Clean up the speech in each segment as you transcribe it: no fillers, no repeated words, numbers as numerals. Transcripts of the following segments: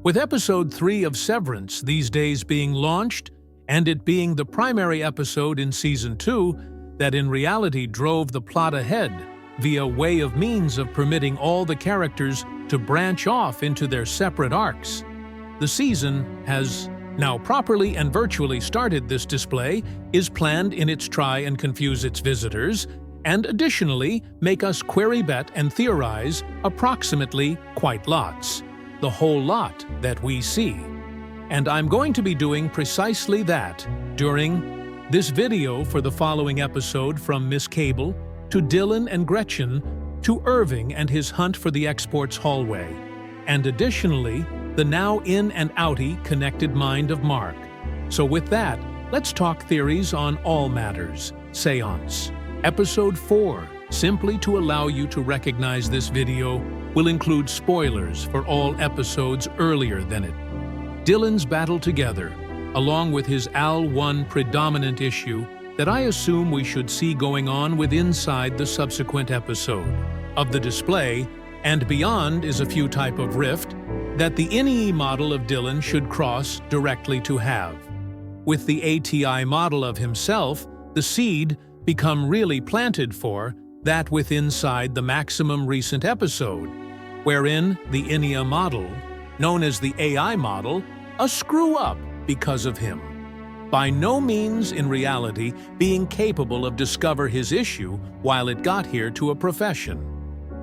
With episode 3 of Severance these days being launched, and it being the primary episode in season 2 that in reality drove the plot ahead via way of means of permitting all the characters to branch off into their separate arcs, the season has now properly and virtually started. This display is planned in its try and confuse its visitors, and additionally make us query bet and theorize approximately quite lots, the whole lot that we see. And I'm going to be doing precisely that during this video for the following episode, from Miss Cable to Dylan and Gretchen to Irving and his hunt for the exports hallway, and additionally the now in and outy connected mind of Mark. So with that, let's talk theories on all matters. Seance. Episode 4, simply to allow you to recognize this video, will include spoilers for all episodes earlier than it. Dylan's battle together, along with his Al-1 predominant issue that I assume we should see going on with inside the subsequent episode of the display, and beyond is a few type of rift that the NE model of Dylan should cross directly to have. With the ATI model of himself, the seed become really planted for that with inside the maximum recent episode, wherein the INEA model, known as the AI model, a screw-up because of him. By no means in reality being capable of discover his issue while it got here to a profession.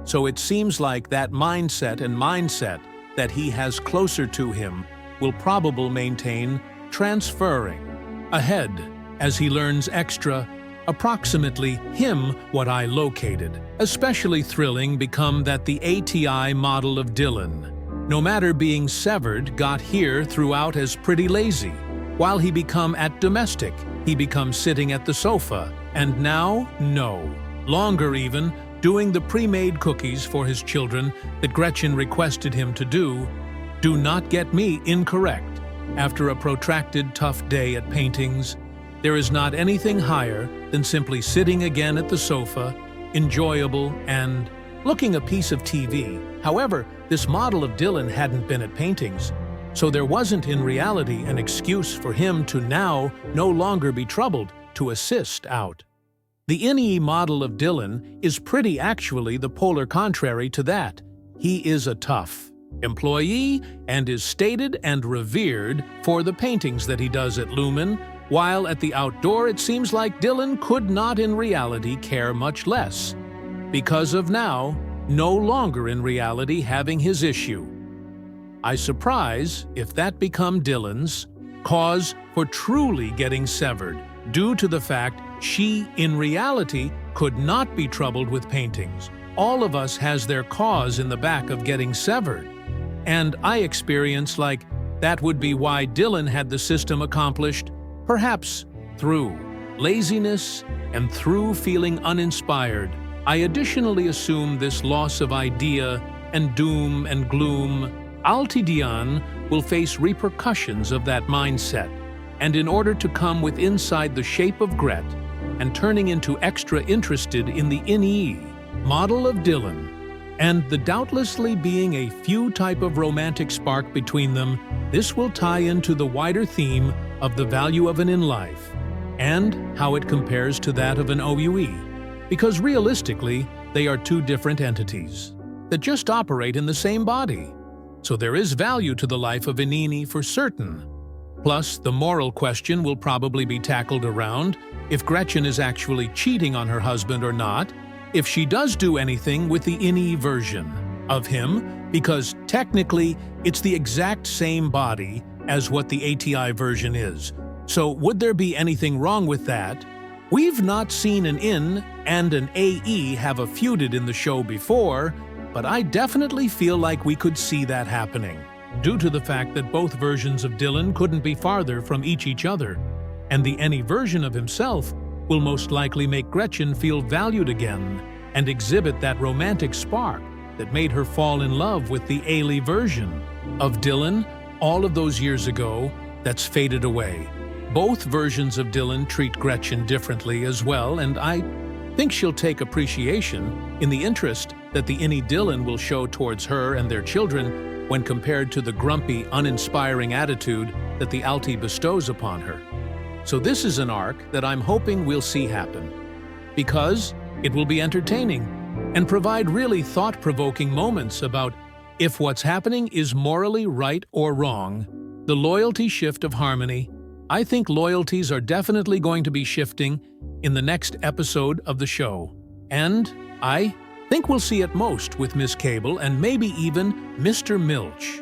So it seems like that mindset that he has closer to him will probably maintain transferring ahead as he learns extra approximately him what I located. Especially thrilling become that the ATI model of Dylan, no matter being severed, got here throughout as pretty lazy. While he become at domestic, he becomes sitting at the sofa, and now, no. Longer even, doing the pre-made cookies for his children that Gretchen requested him to do. Do not get me incorrect. After a protracted tough day at paintings, there is not anything higher than simply sitting again at the sofa, enjoyable and looking a piece of TV. However, this model of Dylan hadn't been at paintings, so there wasn't in reality an excuse for him to now no longer be troubled to assist out. The NE model of Dylan is pretty actually the polar contrary to that. He is a tough employee and is stated and revered for the paintings that he does at Lumon, while at the outdoor it seems like Dylan could not in reality care much less, because of now no longer in reality having his issue. I surprise if that become Dylan's cause for truly getting severed, due to the fact she in reality could not be troubled with paintings. All of us has their cause in the back of getting severed, and I experience like that would be why Dylan had the system accomplished, perhaps through laziness and through feeling uninspired. I additionally assume this loss of idea and doom and gloom, Altidian will face repercussions of that mindset, and in order to come with inside the shape of Gret and turning into extra interested in the NE model of Dylan, and the doubtlessly being a few type of romantic spark between them, this will tie into the wider theme of the value of an in life and how it compares to that of an OUE, because realistically they are two different entities that just operate in the same body. So there is value to the life of Inini for certain. Plus, the moral question will probably be tackled around if Gretchen is actually cheating on her husband or not, if she does do anything with the INE version of him, because technically it's the exact same body as what the ATI version is. So would there be anything wrong with that? We've not seen an IN and an AE have a feuded in the show before, but I definitely feel like we could see that happening, due to the fact that both versions of Dylan couldn't be farther from each other, and the NE version of himself will most likely make Gretchen feel valued again and exhibit that romantic spark that made her fall in love with the Ailey version of Dylan all of those years ago that's faded away. Both versions of Dylan treat Gretchen differently as well, and I think she'll take appreciation in the interest that the NE Dylan will show towards her and their children when compared to the grumpy, uninspiring attitude that the Alti bestows upon her. So this is an arc that I'm hoping we'll see happen, because it will be entertaining and provide really thought-provoking moments about if what's happening is morally right or wrong. The loyalty shift of Harmony. I think loyalties are definitely going to be shifting in the next episode of the show. And I think we'll see it most with Miss Cable and maybe even Mr. Milch.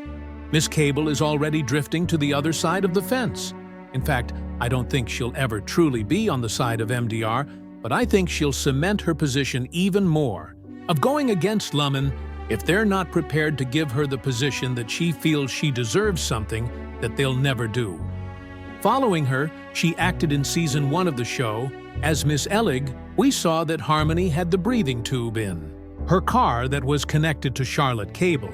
Miss Cable is already drifting to the other side of the fence. In fact, I don't think she'll ever truly be on the side of MDR, but I think she'll cement her position even more of going against Lumon if they're not prepared to give her the position that she feels she deserves, something that they'll never do. Following her, she acted in Season 1 of the show. As Miss Elig, we saw that Harmony had the breathing tube in her car that was connected to Charlotte Cable,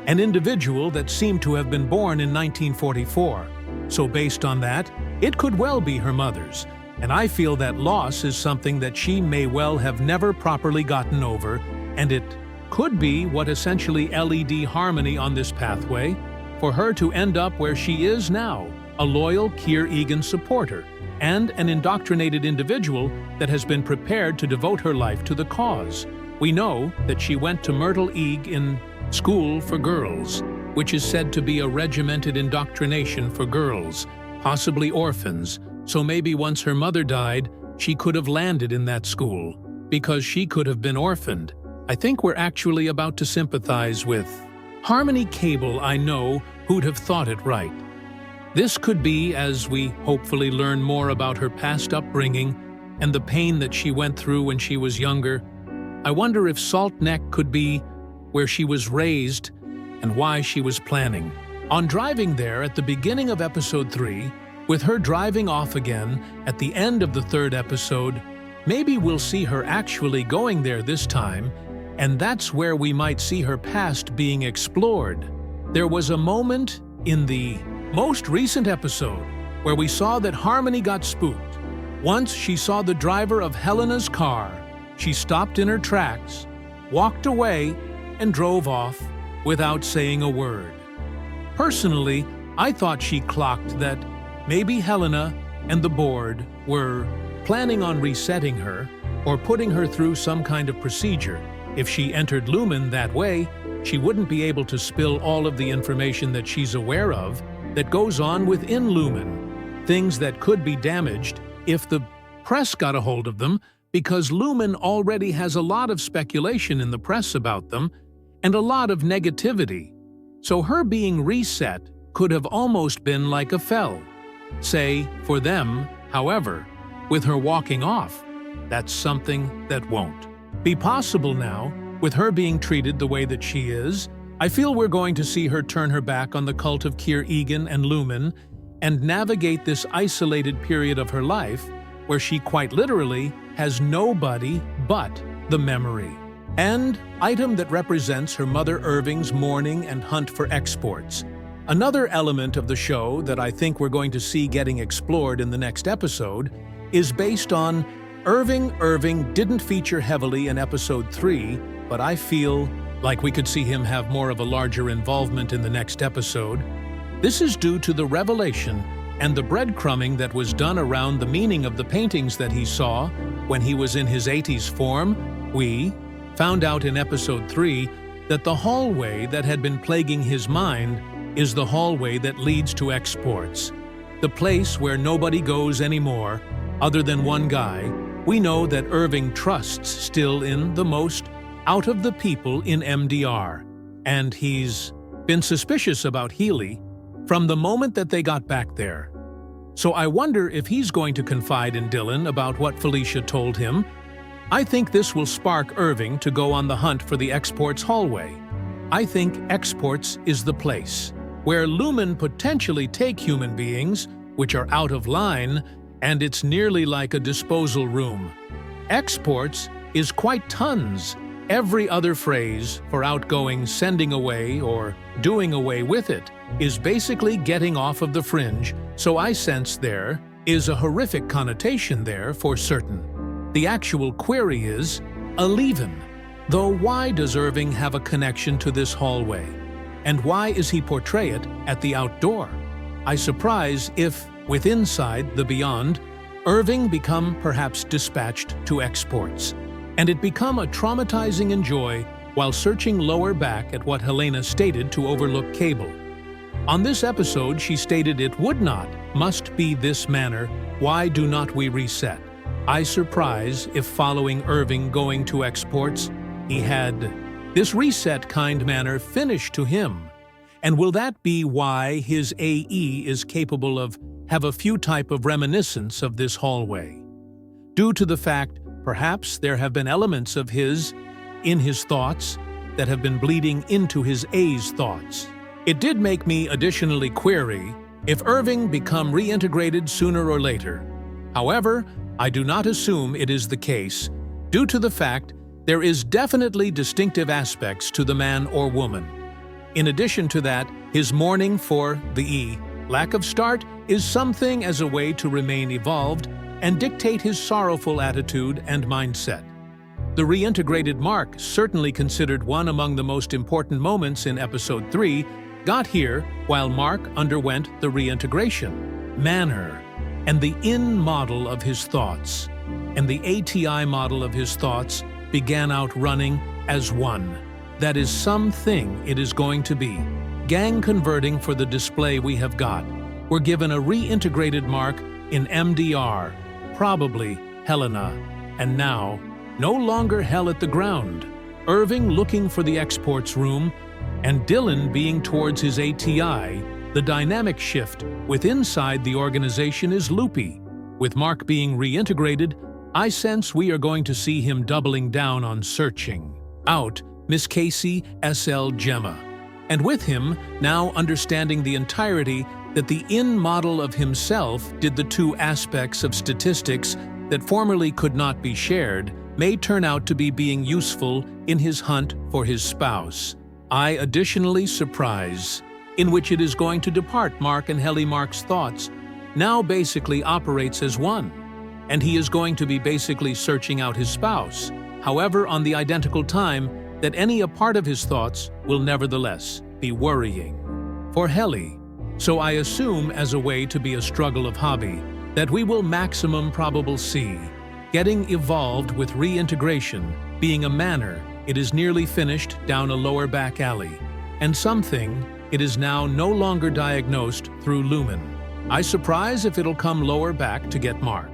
an individual that seemed to have been born in 1944. So based on that, it could well be her mother's, and I feel that loss is something that she may well have never properly gotten over, and it could be what essentially LED Harmony on this pathway for her to end up where she is now, a loyal Keir Egan supporter and an indoctrinated individual that has been prepared to devote her life to the cause. We know that she went to Myrtle Eag in school for girls, which is said to be a regimented indoctrination for girls, possibly orphans, so maybe once her mother died, she could have landed in that school, because she could have been orphaned. I think we're actually about to sympathize with Harmony Cable. I know who'd have thought it right. This could be as we hopefully learn more about her past upbringing and the pain that she went through when she was younger. I wonder if Salt Neck could be where she was raised and why she was planning on driving there at the beginning of episode 3, with her driving off again at the end of the 3rd episode. Maybe we'll see her actually going there this time, and that's where we might see her past being explored. There was a moment in the most recent episode where we saw that Harmony got spooked. Once she saw the driver of Helena's car, she stopped in her tracks, walked away, and drove off without saying a word. Personally, I thought she clocked that maybe Helena and the board were planning on resetting her or putting her through some kind of procedure. If she entered Lumon that way, she wouldn't be able to spill all of the information that she's aware of that goes on within Lumon, things that could be damaged if the press got a hold of them, because Lumon already has a lot of speculation in the press about them and a lot of negativity. So her being reset could have almost been like a fell. Say, for them, however, with her walking off, that's something that won't be possible now, with her being treated the way that she is. I feel we're going to see her turn her back on the cult of Keir Egan and Lumon and navigate this isolated period of her life where she quite literally has nobody but the memory. And item that represents her mother Irving's mourning and hunt for exports. Another element of the show that I think we're going to see getting explored in the next episode is based on Irving. Irving didn't feature heavily in episode 3, but I feel like we could see him have more of a larger involvement in the next episode. This is due to the revelation and the breadcrumbing that was done around the meaning of the paintings that he saw when he was in his 80s form. We found out in episode 3 that the hallway that had been plaguing his mind is the hallway that leads to exports, the place where nobody goes anymore other than one guy. We know that Irving trusts still in the most out of the people in MDR, and he's been suspicious about Helly from the moment that they got back there. So I wonder if he's going to confide in Dylan about what Felicia told him. I think this will spark Irving to go on the hunt for the exports hallway. I think exports is the place where Lumon potentially take human beings, which are out of line, and it's nearly like a disposal room. Exports is quite tons. Every other phrase for outgoing, sending away, or doing away with it is basically getting off of the fringe, so I sense there is a horrific connotation there for certain. The actual query is a leavin'. Though why does Irving have a connection to this hallway? And why is he portray it at the outdoor? I surprise if, with inside the beyond, Irving become perhaps dispatched to exports, and it become a traumatizing enjoy while searching lower back at what Helena stated to overlook cable. On this episode, she stated it would not, must be this manner, why do not we reset? I surprise if following Irving going to exports, he had this reset kind manner finished to him. And will that be why his AE is capable of have a few type of reminiscence of this hallway? Due to the fact, perhaps there have been elements of his, in his thoughts, that have been bleeding into his A's thoughts. It did make me additionally query if Irving become reintegrated sooner or later. However, I do not assume it is the case, due to the fact there is definitely distinctive aspects to the man or woman. In addition to that, his mourning for the E, lack of start, is something as a way to remain evolved and dictate his sorrowful attitude and mindset. The reintegrated Mark, certainly considered one among the most important moments in Episode 3, got here while Mark underwent the reintegration, manner, and the in model of his thoughts, and the ATI model of his thoughts began out running as one. That is something it is going to be. Gang converting for the display we have got. We're given a reintegrated Mark in MDR, probably Helena, and now, no longer hell at the ground. Irving looking for the exports room, and Dylan being towards his ATI, the dynamic shift with inside the organization is loopy. With Mark being reintegrated, I sense we are going to see him doubling down on searching out Miss Casey SL Gemma, and with him now understanding the entirety that the in model of himself did the two aspects of statistics that formerly could not be shared may turn out to be being useful in his hunt for his spouse. I additionally surprise in which it is going to depart Mark and Helly Mark's thoughts now basically operates as one, and he is going to be basically searching out his spouse, however on the identical time that any a part of his thoughts will nevertheless be worrying for Helly. So I assume as a way to be a struggle of hobby that we will maximum probable see getting evolved with reintegration being a manner it is nearly finished down a lower back alley, and something it is now no longer diagnosed through Lumon. I surprise if it'll come lower back to get Mark.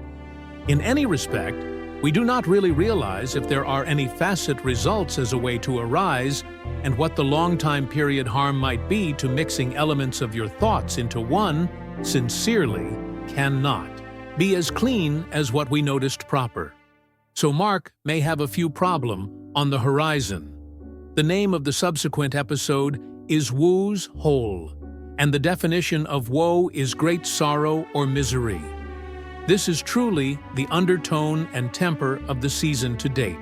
In any respect, we do not really realize if there are any facet results as a way to arise and what the long time period harm might be to mixing elements of your thoughts into one, sincerely, cannot be as clean as what we noticed proper. So Mark may have a few problem on the horizon. The name of the subsequent episode is Woo's Hole, and the definition of woe is great sorrow or misery. This is truly the undertone and temper of the season to date.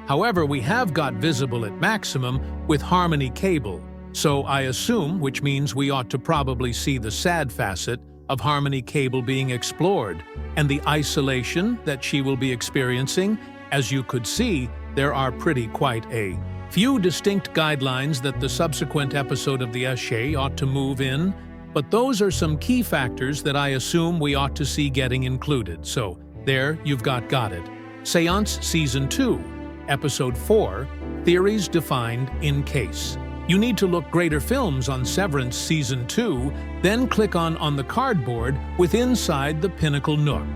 However, we have got visible at maximum with Harmony Cable, so I assume, which means we ought to probably see the sad facet of Harmony Cable being explored, and the isolation that she will be experiencing. As you could see, there are quite a few distinct guidelines that the subsequent episode of the Eshe ought to move in, but those are some key factors that I assume we ought to see getting included. So there you've got it. Seance Season 2, Episode 4, Theories Defined in Case. You need to look greater films on Severance Season 2, then click on the cardboard with inside the Pinnacle Nook.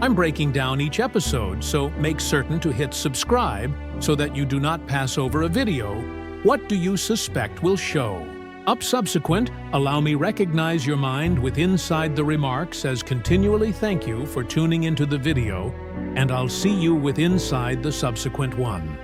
I'm breaking down each episode, so make certain to hit subscribe so that you do not pass over a video. What do you suspect will show? Up subsequent, allow me recognize your mind with inside the remarks as continually thank you for tuning into the video, and I'll see you with inside the subsequent one.